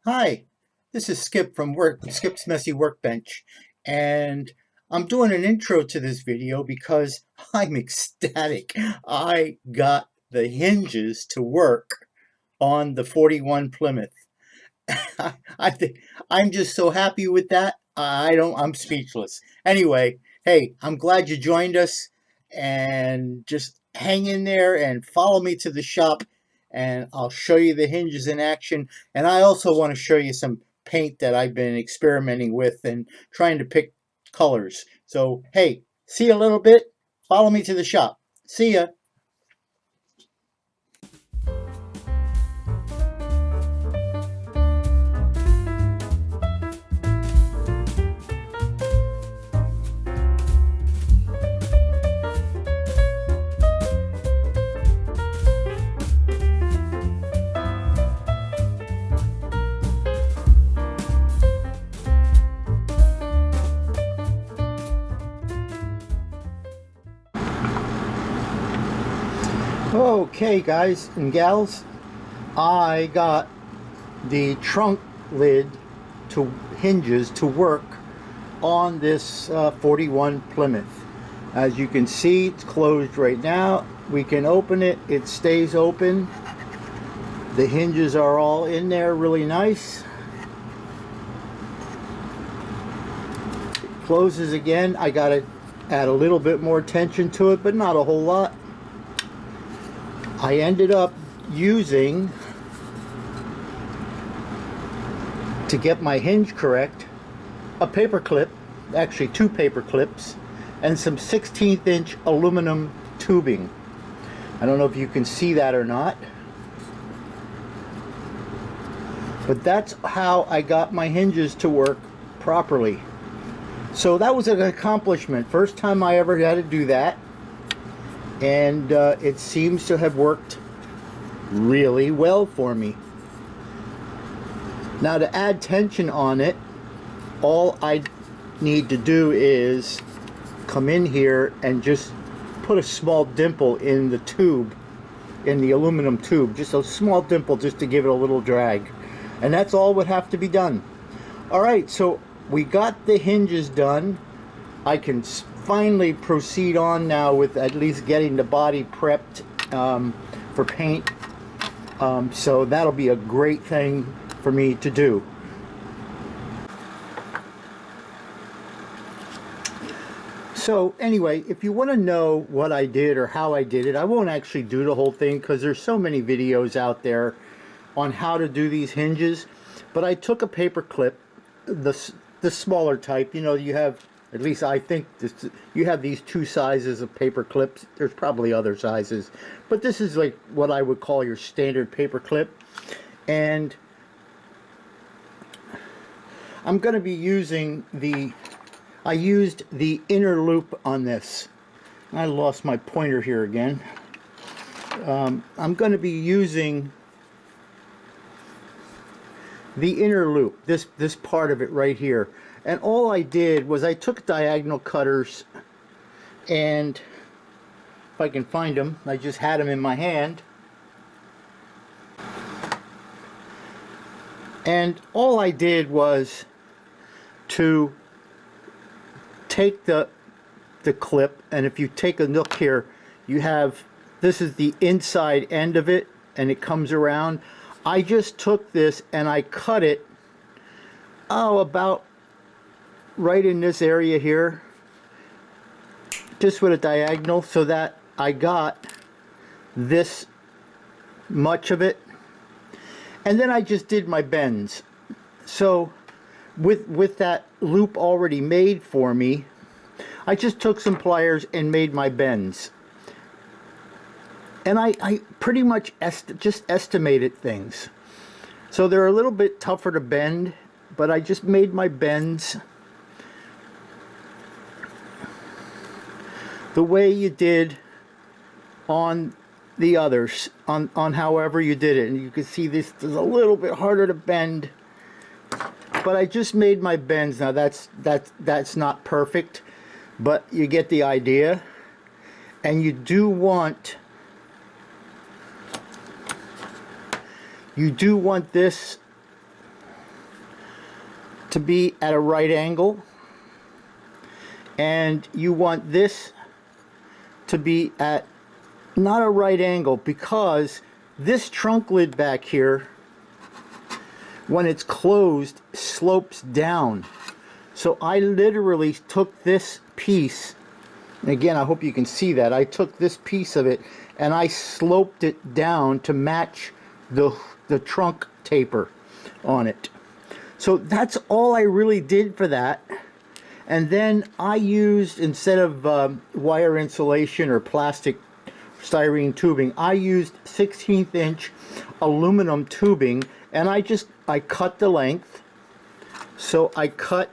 Hi, this is Skip from Skip's Messy Workbench, and I'm doing an intro to this video because I'm ecstatic. I got the hinges to work on the 41 Plymouth. I think I'm just so happy with that. I'm speechless. Anyway, hey, I'm glad you joined us, and just hang in there and follow me to the shop, and I'll show you the hinges in action. And I also want to show you some paint that I've been experimenting with and trying to pick colors. So, hey, see you a little bit. Follow me to the shop. See ya. Okay, guys and gals, I got the trunk lid to hinges to work on this 41 Plymouth. As you can see, it's closed right now. We can open it. It stays open. The hinges are all in there really nice. It closes again. I got to add a little bit more tension to it, but not a whole lot. I ended up using, to get my hinge correct, a paper clip, actually two paper clips, and some 16th inch aluminum tubing. I don't know if you can see that or not, but that's how I got my hinges to work properly. So that was an accomplishment. First time I ever had to do that, and it seems to have worked really well for me. Now, to add tension on it, all I need to do is come in here and just put a small dimple in the tube, in the aluminum tube, just a small dimple just to give it a little drag, and that's all would have to be done. All right, so we got the hinges done. I can finally proceed on now with at least getting the body prepped for paint. So that'll be a great thing for me to do. So anyway, if you want to know what I did or how I did it, I won't actually do the whole thing because there's so many videos out there on how to do these hinges. But I took a paper clip, the smaller type. You know, you have, at least I think you have these two sizes of paper clips. There's probably other sizes, but this is like what I would call your standard paper clip. And I'm going to be using I used the inner loop on this. I lost my pointer here again. I'm going to be using the inner loop, this part of it right here. And all I did was I took diagonal cutters, and if I can find them, I just had them in my hand. And all I did was to take the clip, and if you take a look here, you have, this is the inside end of it, and it comes around. I just took this and I cut it, about right in this area here, just with a diagonal, so that I got this much of it. And then I just did my bends. So with that loop already made for me, I just took some pliers and made my bends. And I pretty much just estimated things. So they're a little bit tougher to bend, but I just made my bends the way you did on the others, on however you did it. And you can see this is a little bit harder to bend, but I just made my bends. Now that's not perfect, but you get the idea. And you do want this to be at a right angle, and you want this to be at not a right angle, because this trunk lid back here, when it's closed, slopes down. So I literally took this piece, and again, I hope you can see that. I took this piece of it and I sloped it down to match the trunk taper on it. So that's all I really did for that. And then I used, instead of wire insulation or plastic styrene tubing, I used 16th inch aluminum tubing, and I cut the length. So I cut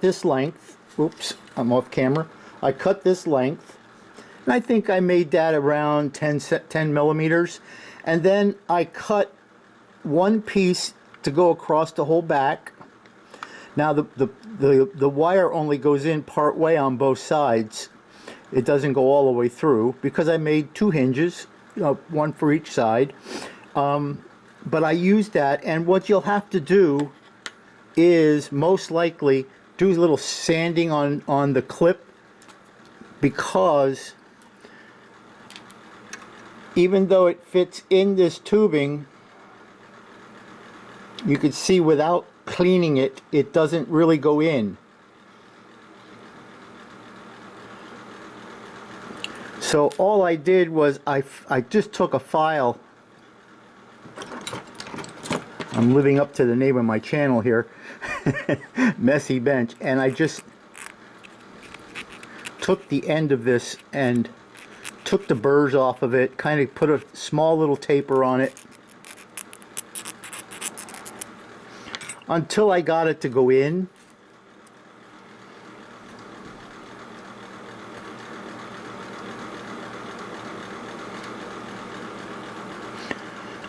this length. Oops, I'm off camera. I cut this length, and I think I made that around 10 millimeters. And then I cut one piece to go across the whole back. Now the wire only goes in part way on both sides. It doesn't go all the way through, because I made two hinges, one for each side. But I used that, and what you'll have to do is most likely do a little sanding on the clip, because even though it fits in this tubing, you can see without cleaning it, it doesn't really go in. So all I did was I just took a file. I'm living up to the name of my channel here, Messy Bench, and I just took the end of this and took the burrs off of it, kind of put a small little taper on it until I got it to go in.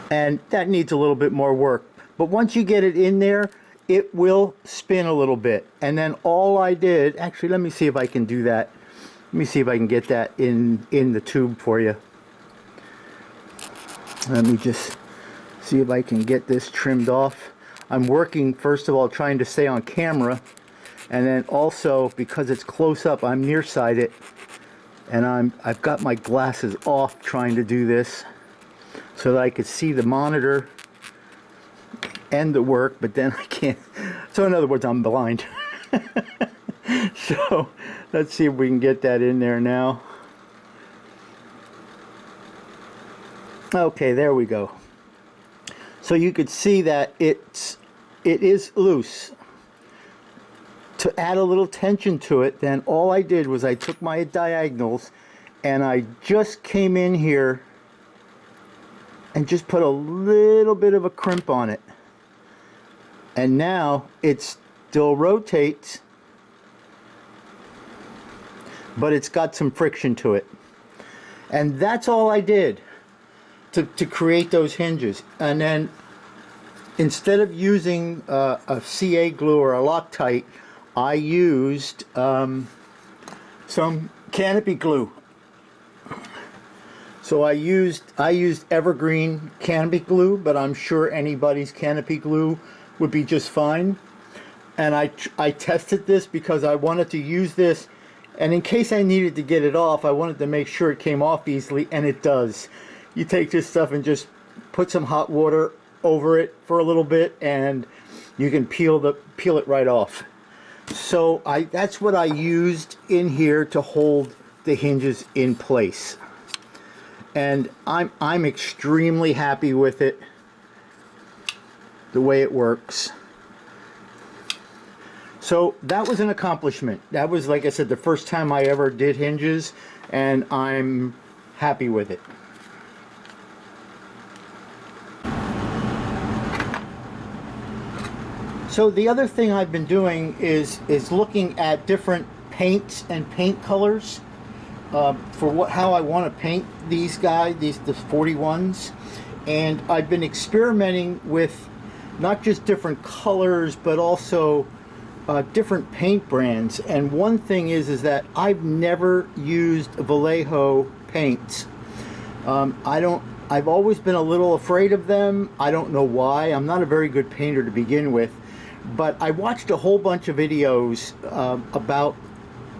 And that needs a little bit more work. But once you get it in there, it will spin a little bit. And then all I did, actually, let me see if I can do that. Let me see if I can get that in the tube for you. Let me just see if I can get this trimmed off. I'm working, first of all, trying to stay on camera, and then also, because it's close up, I'm nearsighted, and I've got my glasses off trying to do this so that I could see the monitor and the work, but then I can't. So in other words, I'm blind. So let's see if we can get that in there now. Okay, there we go. So you could see that it is loose. To add a little tension to it, then all I did was I took my diagonals and I just came in here and just put a little bit of a crimp on it. And now it still rotates, but it's got some friction to it. And that's all I did to create those hinges. And then instead of using a CA glue or a Loctite, I used some canopy glue. So I used evergreen canopy glue, but I'm sure anybody's canopy glue would be just fine. And I tested this because I wanted to use this, and in case I needed to get it off, I wanted to make sure it came off easily, and it does. You take this stuff and just put some hot water over it for a little bit, and you can peel it right off. So that's what I used in here to hold the hinges in place, and I'm extremely happy with it, the way it works. So that was an accomplishment. That was, like I said, the first time I ever did hinges, and I'm happy with it. So the other thing I've been doing is looking at different paints and paint colors for how I want to paint these guys, the 41s. And I've been experimenting with not just different colors, but also different paint brands. And one thing is that I've never used Vallejo paints. I don't I've always been a little afraid of them. I don't know why. I'm not a very good painter to begin with, but I watched a whole bunch of videos about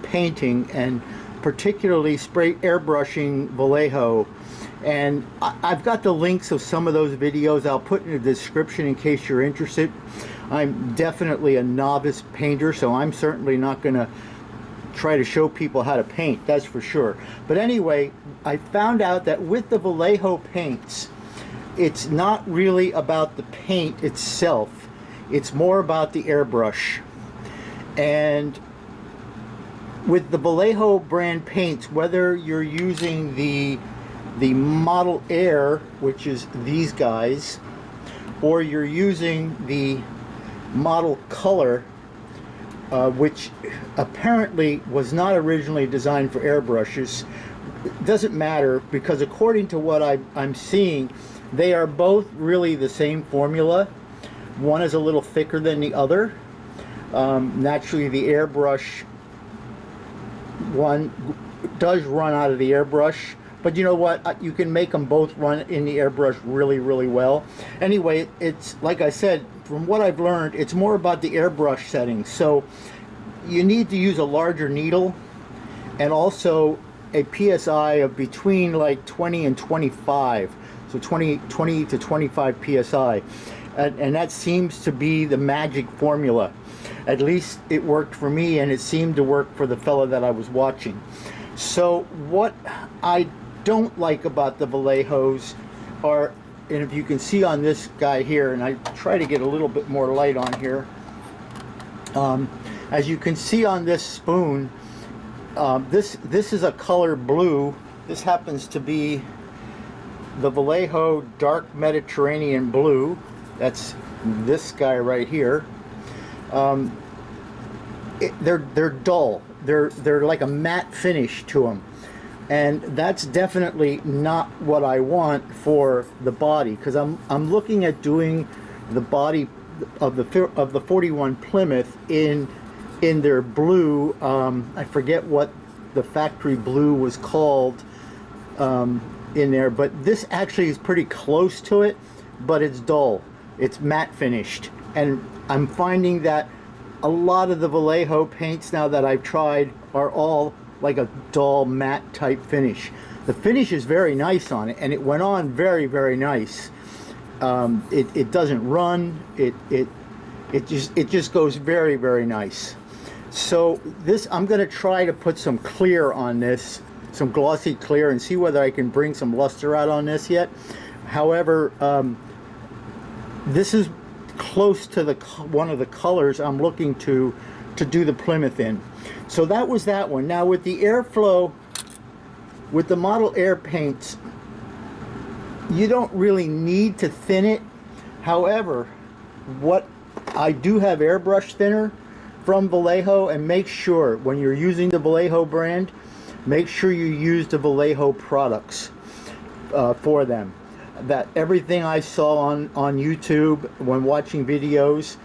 painting, and particularly spray airbrushing Vallejo, and I've got the links of some of those videos. I'll put in the description in case you're interested. I'm definitely a novice painter, so I'm certainly not going to try to show people how to paint, that's for sure. But anyway, I found out that with the Vallejo paints, it's not really about the paint itself, it's more about the airbrush. And with the Vallejo brand paints, whether you're using the Model Air, which is these guys, or you're using the Model Color, which apparently was not originally designed for airbrushes. It doesn't matter, because according to what I'm seeing, they are both really the same formula. One is a little thicker than the other. Naturally, the airbrush one does run out of the airbrush, but you know what, you can make them both run in the airbrush really, really well. Anyway, it's like I said, from what I've learned, it's more about the airbrush settings. So you need to use a larger needle, and also a PSI of between like 20 and 25, so 20 to 25 PSI, and that seems to be the magic formula. At least it worked for me, and it seemed to work for the fella that I was watching. So what I don't like about the Vallejos are, and if you can see on this guy here, and I try to get a little bit more light on here, as you can see on this spoon, this is a color blue. This happens to be the Vallejo Dark Mediterranean Blue. That's this guy right here. They're dull. They're like a matte finish to them, and that's definitely not what I want for the body, because I'm looking at doing the body of the 41 Plymouth in their blue. I forget what the factory blue was called in there, but this actually is pretty close to it, but it's dull. It's matte finished, and I'm finding that a lot of the Vallejo paints now that I've tried are all like a dull matte type finish. The finish is very nice on it, and it went on very, very nice. It doesn't run. It just goes very, very nice. So this, I'm going to try to put some clear on this, some glossy clear, and see whether I can bring some luster out on this yet. However, this is close to one of the colors I'm looking to do the Plymouth in. So that was that one. Now with the airflow, with the Model Air paints, you don't really need to thin it. However, what I do have airbrush thinner from Vallejo, and make sure when you're using the Vallejo brand, make sure you use the Vallejo products for them. That everything I saw on YouTube when watching videos,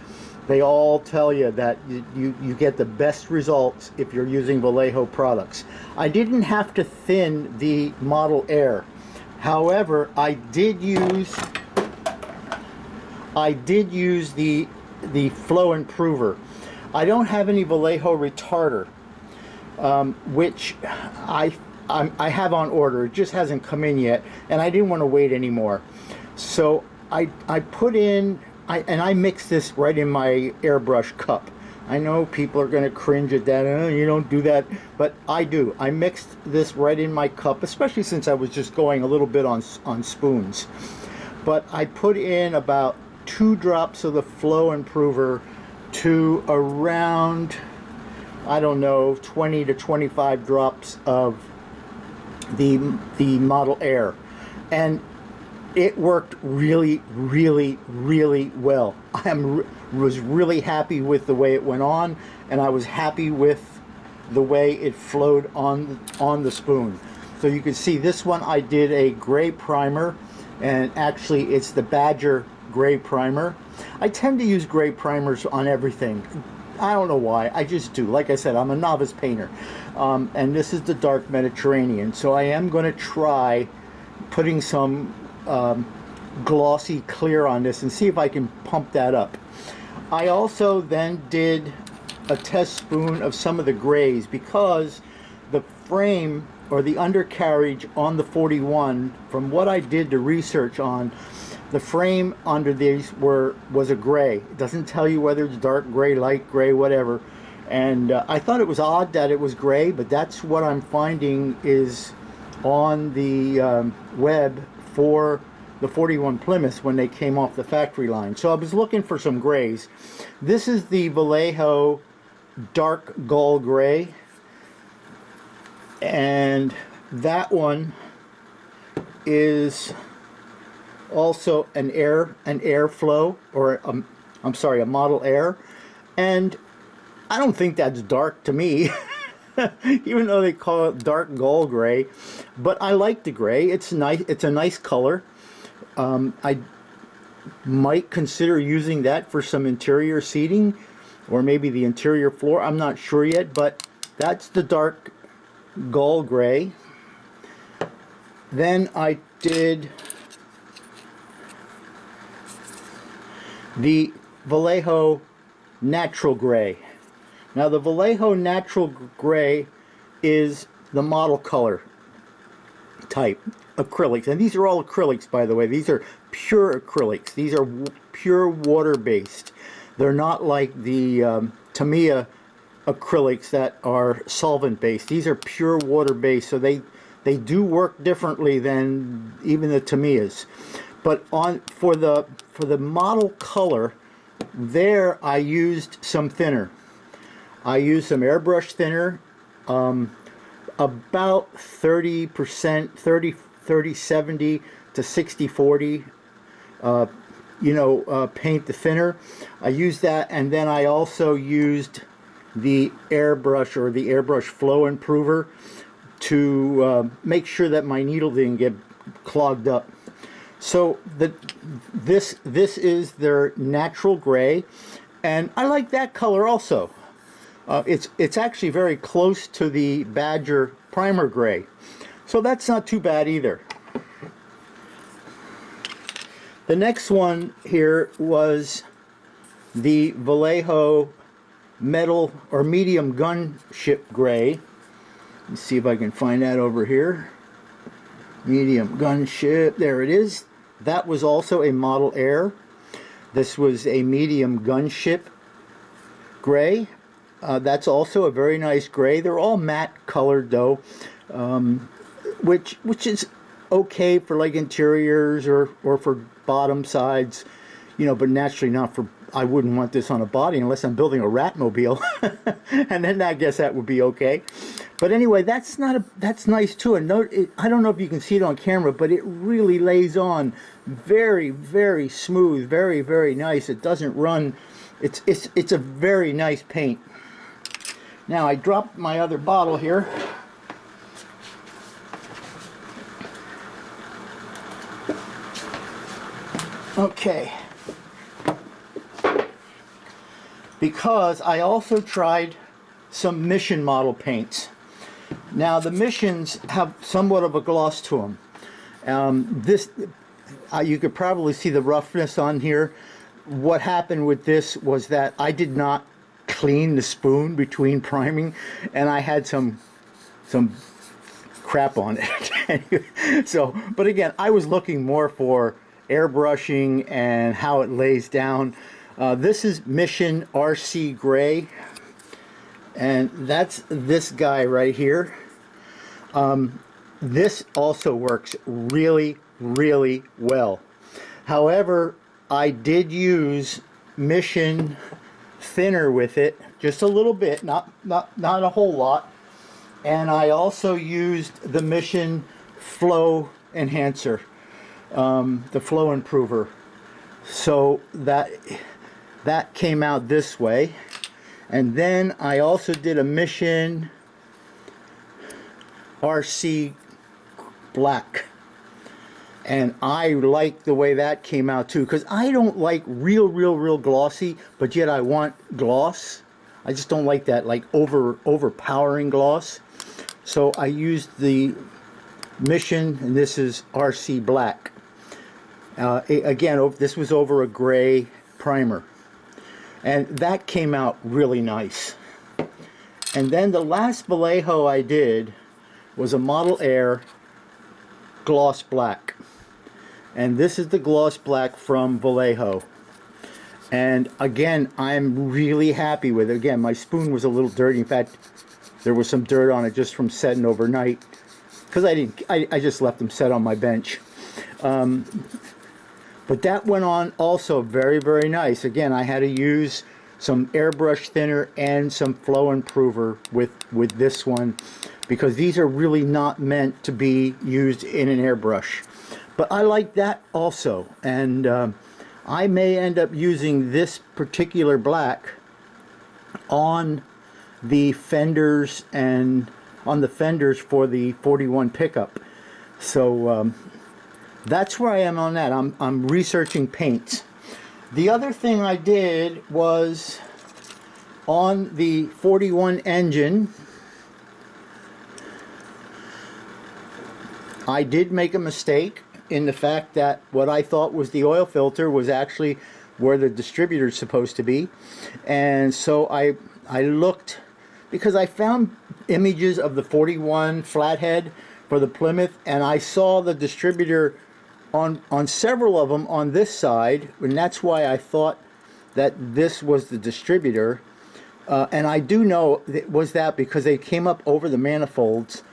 they all tell you that you get the best results if you're using Vallejo products. I didn't have to thin the Model Air. However, I did use the flow improver. I don't have any Vallejo retarder, which I have on order. It just hasn't come in yet, and I didn't want to wait anymore. So I put in, and I mix this right in my airbrush cup. I know people are going to cringe at that. Oh, you don't do that, but I do. I mixed this right in my cup, especially since I was just going a little bit on spoons. But I put in about 2 drops of the flow improver to around, I don't know, 20 to 25 drops of the Model Air, and it worked really, really, really well. Was really happy with the way it went on, and I was happy with the way it flowed on the spoon. So you can see this one I did a gray primer, and actually it's the Badger gray primer. I tend to use gray primers on everything. I don't know why, I just do. Like I said, I'm a novice painter. And this is the Dark Mediterranean. So I am going to try putting some glossy clear on this and see if I can pump that up. I also then did a test spoon of some of the grays because the frame or the undercarriage on the 41, from what I did the research on, the frame under these was a gray. It doesn't tell you whether it's dark gray, light gray, whatever. And I thought it was odd that it was gray, but that's what I'm finding is on the web for the 41 Plymouth when they came off the factory line. So I was looking for some grays. This is the Vallejo dark gull gray, and that one is also an airflow, or I'm sorry, a Model Air, and I don't think that's dark to me. Even though they call it dark gull gray, but I like the gray. It's nice. It's a nice color. I might consider using that for some interior seating or maybe the interior floor. I'm not sure yet, but that's the dark gull gray. Then I did the Vallejo natural gray. Now the Vallejo natural gray is the model color type acrylics, and these are all acrylics, by the way. These are pure acrylics. These are pure water based. They're not like the Tamiya acrylics that are solvent based. These are pure water based, so they do work differently than even the Tamiyas. But for the model color, there I used some thinner. I used some airbrush thinner, about 30%, 30-70 to 60-40, paint the thinner. I used that, and then I also used the airbrush or the airbrush flow improver to make sure that my needle didn't get clogged up. So this is their natural gray, and I like that color also. It's actually very close to the Badger primer gray, so that's not too bad either. The next one here was the Vallejo metal or medium gunship gray. Let's see if I can find that over here. Medium gunship, there it is. That was also a Model Air. This was a medium gunship gray. That's also a very nice gray. They're all matte colored though, which is okay for like interiors or for bottom sides, but naturally not for. I wouldn't want this on a body unless I'm building a Ratmobile, and then I guess that would be okay. But anyway, that's nice too. And note, I don't know if you can see it on camera, but it really lays on very, very smooth, very, very nice. It doesn't run. It's a very nice paint. Now I dropped my other bottle here. Okay. Because I also tried some Mission model paints. Now the Missions have somewhat of a gloss to them. You could probably see the roughness on here. What happened with this was that I did not clean the spoon between priming, and I had some crap on it. So, but again, I was looking more for airbrushing and how it lays down. This is Mission RC Gray, and that's this guy right here. This also works really, really well. However, I did use Mission thinner with it, just a little bit, not a whole lot, and I also used the Mission Flow Enhancer, the flow improver, so that came out this way. And then I also did a Mission RC Black, and I like the way that came out too, because I don't like real glossy, but yet I want gloss. I just don't like that like overpowering gloss. So I used the Mission, and this is RC Black. Again, this was over a gray primer, and that came out really nice. And then the last Vallejo I did was a Model Air gloss black, and this is the gloss black from Vallejo. And again, I'm really happy with it. Again, my spoon was a little dirty. In fact, there was some dirt on it just from setting overnight, because I just left them set on my bench. But that went on also very, very nice. Again, I had to use some airbrush thinner and some flow improver with this one, because these are really not meant to be used in an airbrush. But I like that also, and I may end up using this particular black on the fenders and on the fenders for the 41 pickup. So that's where I am on that. I'm researching paints. The other thing I did was on the 41 engine, I did make a mistake in the fact that what I thought was the oil filter was actually where the distributor is supposed to be. And so I looked, because I found images of the 41 flathead for the Plymouth, and I saw the distributor on several of them on this side, and that's why I thought that this was the distributor. And I do know it was that because they came up over the manifolds,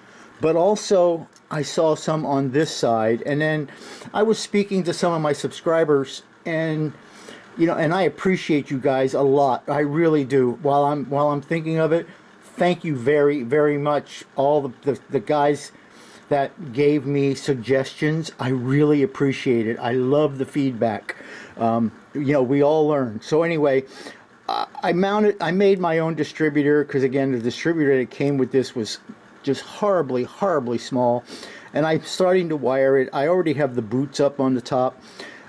but also I saw some on this side. And then I was speaking to some of my subscribers, and you know, and I appreciate you guys a lot. I really do. While I'm thinking of it, thank you very, very much, all the guys that gave me suggestions. I really appreciate it. I love the feedback. You know, we all learn. So anyway, I made my own distributor, because again, the distributor that came with this was just horribly, horribly small. And I'm starting to wire it. I already have the boots up on the top,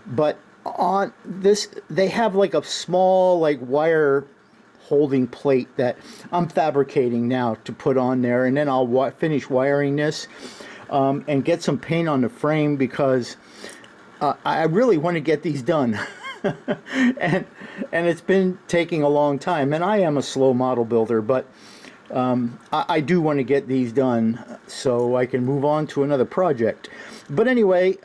but on this, they have like a small like wire holding plate that I'm fabricating now to put on there, and then I'll finish wiring this and get some paint on the frame, because I really want to get these done. and it's been taking a long time, and I am a slow model builder, but I do want to get these done so I can move on to another project. But anyway,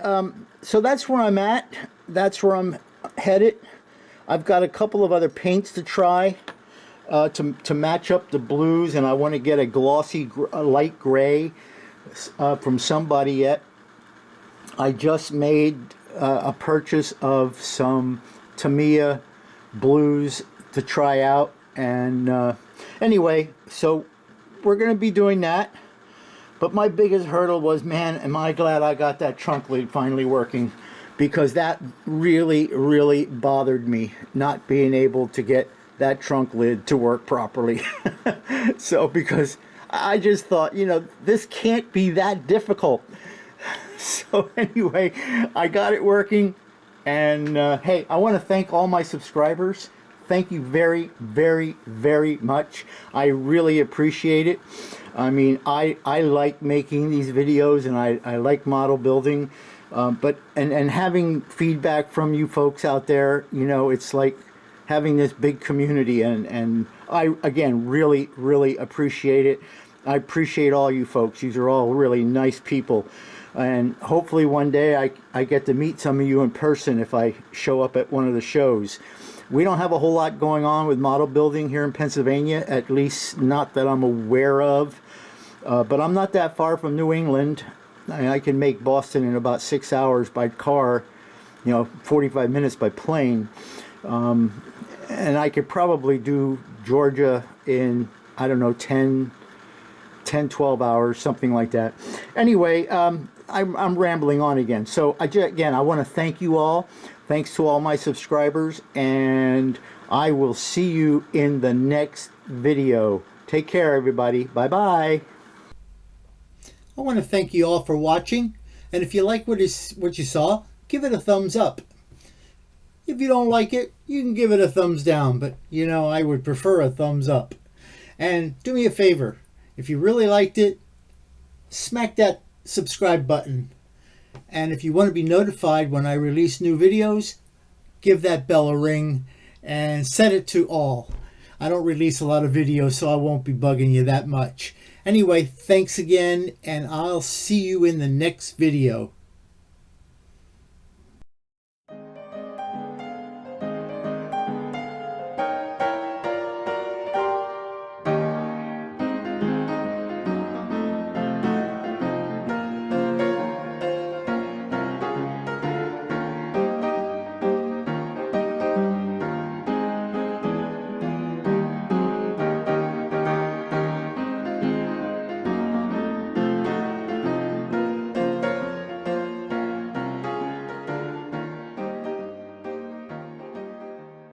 so that's where I'm at. That's where I'm headed. I've got a couple of other paints to try to match up the blues, and I want to get a glossy light gray from somebody yet. I just made a purchase of some Tamiya blues to try out, and anyway, so we're going to be doing that. But my biggest hurdle was, man, am I glad I got that trunk lid finally working, because that really, really bothered me, not being able to get that trunk lid to work properly. So, because I just thought, you know, this can't be that difficult. So anyway, I got it working, and hey, I want to thank all my subscribers. Thank you very, very, very much. I really appreciate it. I mean, I like making these videos, and I like model building, but having feedback from you folks out there, you know, it's like having this big community, and I, again, really, really appreciate it. I appreciate all you folks. These are all really nice people, and hopefully one day I get to meet some of you in person if I show up at one of the shows. We don't have a whole lot going on with model building here in Pennsylvania, at least not that I'm aware of. But I'm not that far from New England. I can make Boston in about 6 hours by car, you know, 45 minutes by plane. And I could probably do Georgia in, I don't know, 10, 12 hours, something like that. Anyway, I'm rambling on again. So again, I want to thank you all. Thanks to all my subscribers, and I will see you in the next video. Take care, everybody. Bye-bye. I want to thank you all for watching, and if you like what you saw, give it a thumbs up. If you don't like it, you can give it a thumbs down, but you know, I would prefer a thumbs up. And do me a favor, if you really liked it, smack that subscribe button. And if you want to be notified when I release new videos, give that bell a ring and set it to all. I don't release a lot of videos, so I won't be bugging you that much. Anyway, thanks again, and I'll see you in the next video.